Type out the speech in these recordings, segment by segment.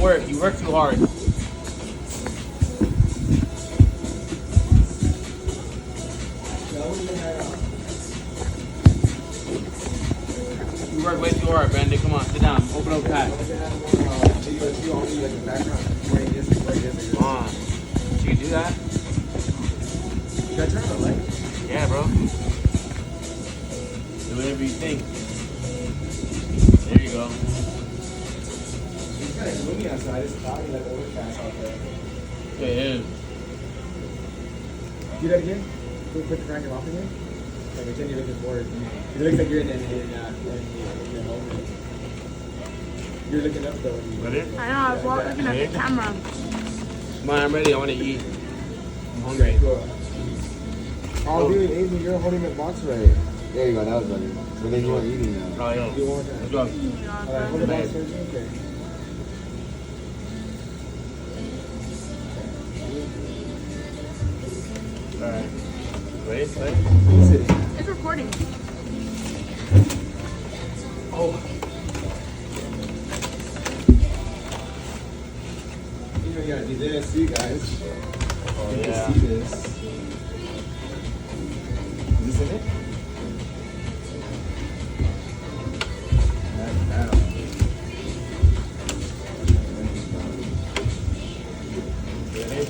Work. You work too hard. You work way too hard, Brandon. Come on, sit down. Open up pack. Come on. You can do that? You gotta turn on the light. Yeah, bro. Do whatever you think. There you go. It's kind of gloomy outside. It's cloudy, like overcast out there. It is. Do that again. Put the crank off again. Like pretend you're looking forward. It looks like you're in the home. You're looking up though. Ready? I know, I was looking at the camera. Come on, I'm ready. I want to eat. I'm hungry. Oh, dude, Aiden, you're holding the box right. There you go. That was better. But then you weren't eating now. Oh, yo. Do one more time. Let's go. Alright, hold the box first. Okay. Alright. Ready? Play? It's recording. Oh. You know you gotta do this, see guys. Oh, You yeah. can see this. Is this in it? That's bad. Ready?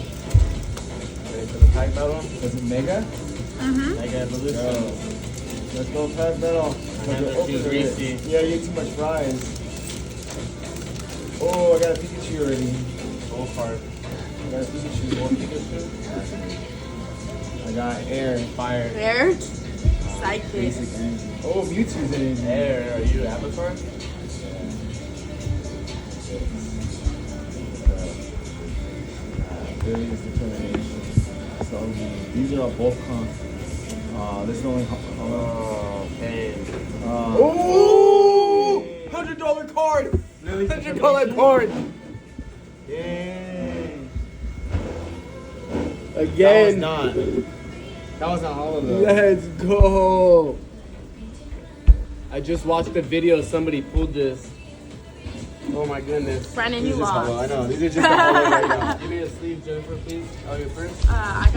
Ready for the pack battle? Was it mega? Mm-hmm. Mega Evolution. Go. Let's go pack battle. hands are too greasy. Yeah, you ate too much fries. Oh, I got a Pikachu already. Go hard. I got a Pikachu. More Pikachu? I got air and fire. There. Psychic. Basic energy. Oh, Mewtwo's in. There, are you Avatar? Billy's determination. So these are all both cons. This is only. Oh, pain. Oh! $100 card. $100 card. Dang. Again. That was not all of them. Let's go. I just watched the video. Somebody pulled this. Oh my goodness. Brandon, you lost. I know. These are just the hollow right now. Give me a sleeve, Jennifer, please. Oh, you're first? I